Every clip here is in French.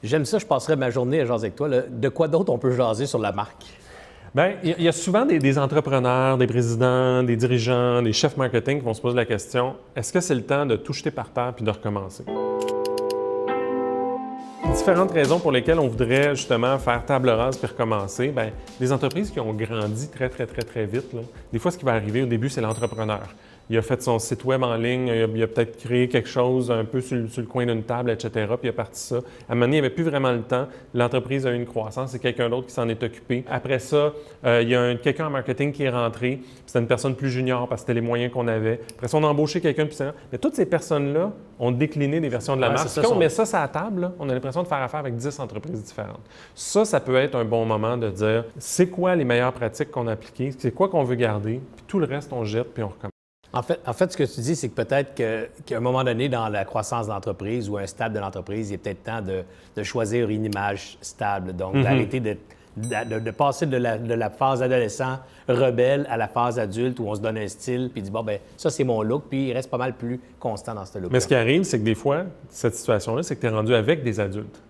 J'aime ça, je passerai ma journée à jaser avec toi. Là. De quoi d'autre on peut jaser sur la marque? Bien, il y a souvent des entrepreneurs, des présidents, des dirigeants, des chefs marketing qui vont se poser la question, est-ce que c'est le temps de tout jeter par terre puis de recommencer? Différentes raisons pour lesquelles on voudrait justement faire table rase puis recommencer. Bien, des entreprises qui ont grandi très vite, là, des fois, ce qui va arriver au début, c'est l'entrepreneur. Il a fait son site web en ligne, il a peut-être créé quelque chose un peu sur le coin d'une table, etc., puis il a parti ça. À un moment donné, il n'y avait plus vraiment le temps. L'entreprise a eu une croissance, c'est quelqu'un d'autre qui s'en est occupé. Après ça, il y a quelqu'un en marketing qui est rentré, puis c'était une personne plus junior parce que c'était les moyens qu'on avait. Après ça, on a embauché quelqu'un, puis mais toutes ces personnes-là ont décliné des versions de la marque. Quand on met ça sur la table, là, on a l'impression de faire affaire avec 10 entreprises différentes. Ça peut être un bon moment de dire, c'est quoi les meilleures pratiques qu'on a appliquées, c'est quoi qu'on veut garder, puis tout le reste, on jette, puis on recommence. En fait, ce que tu dis, c'est que peut-être qu'à un moment donné, dans la croissance de l'entreprise ou un stade de l'entreprise, il est peut-être temps de choisir une image stable. Donc, d'arrêter de passer de la phase adolescent rebelle à la phase adulte où on se donne un style puis dit, bon, ben ça, c'est mon look, puis il reste pas mal plus constant dans ce look. Mais ce qui arrive, c'est que des fois, cette situation-là, c'est que tu es rendu avec des adultes.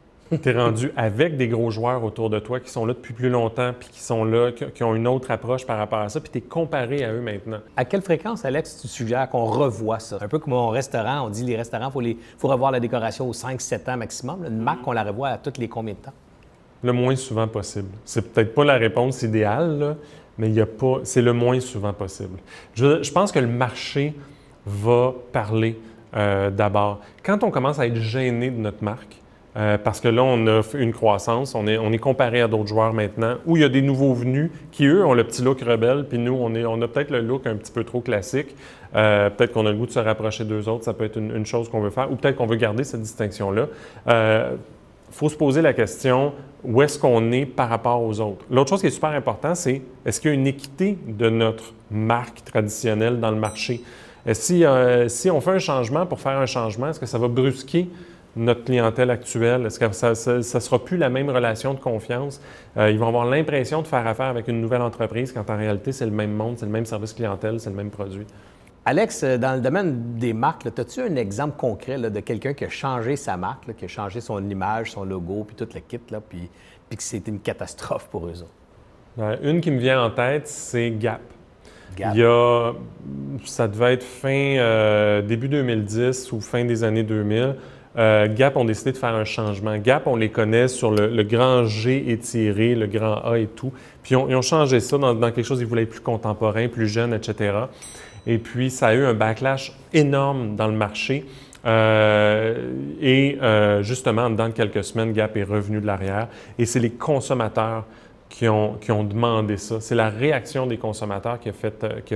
Tu es rendu avec des gros joueurs autour de toi qui sont là depuis plus longtemps puis qui sont là, qui ont une autre approche par rapport à ça, puis tu es comparé à eux maintenant. À quelle fréquence, Alex, tu suggères qu'on revoie ça? Un peu comme au restaurant, on dit les restaurants, il faut revoir la décoration aux 5-7 ans maximum. Une marque, on la revoit à tous les combien de temps? Le moins souvent possible. C'est peut-être pas la réponse idéale, là, mais c'est le moins souvent possible. Je pense que le marché va parler d'abord. Quand on commence à être gêné de notre marque, parce que là, on a fait une croissance, on est comparé à d'autres joueurs maintenant, où il y a des nouveaux venus qui, eux, ont le petit look rebelle, puis nous, on a peut-être le look un petit peu trop classique. Peut-être qu'on a le goût de se rapprocher d'eux autres, ça peut être une chose qu'on veut faire, ou peut-être qu'on veut garder cette distinction-là. Il faut se poser la question, où est-ce qu'on est par rapport aux autres? L'autre chose qui est super important, c'est est-ce qu'il y a une équité de notre marque traditionnelle dans le marché? Si on fait un changement pour faire un changement, est-ce que ça va brusquer notre clientèle actuelle? Est-ce que ça ne sera plus la même relation de confiance? Ils vont avoir l'impression de faire affaire avec une nouvelle entreprise quand en réalité, c'est le même monde, c'est le même service clientèle, c'est le même produit. Alex, dans le domaine des marques, as-tu un exemple concret là, de quelqu'un qui a changé sa marque, là, qui a changé son image, son logo, puis tout le kit, là, puis que c'était une catastrophe pour eux autres? Une qui me vient en tête, c'est Gap. Gap. Ça devait être début 2010 ou fin des années 2000. Gap ont décidé de faire un changement. Gap, on les connaît sur le grand G étiré, le grand A et tout. Puis ils ont changé ça dans quelque chose qu'ils voulaient être plus contemporain, plus jeune, etc. Et puis, ça a eu un backlash énorme dans le marché. Justement, dans quelques semaines, Gap est revenu de l'arrière. Et c'est les consommateurs qui ont demandé ça. C'est la réaction des consommateurs qui a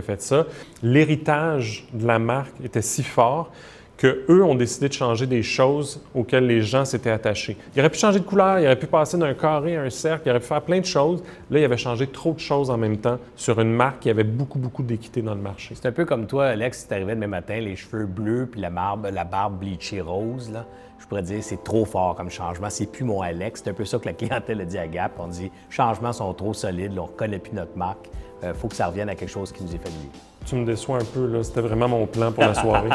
fait ça. L'héritage de la marque était si fort qu'eux ont décidé de changer des choses auxquelles les gens s'étaient attachés. Ils auraient pu changer de couleur, ils auraient pu passer d'un carré à un cercle, ils auraient pu faire plein de choses. Là, ils avaient changé trop de choses en même temps sur une marque qui avait beaucoup d'équité dans le marché. C'est un peu comme toi, Alex, si t'arrivais demain matin, les cheveux bleus puis la barbe bleachée rose, là, je pourrais dire c'est trop fort comme changement, c'est plus mon Alex. C'est un peu ça que la clientèle a dit à Gap. On dit, changements sont trop solides, là, on ne reconnaît plus notre marque, faut que ça revienne à quelque chose qui nous est familier. Tu me déçois un peu, là. C'était vraiment mon plan pour la soirée.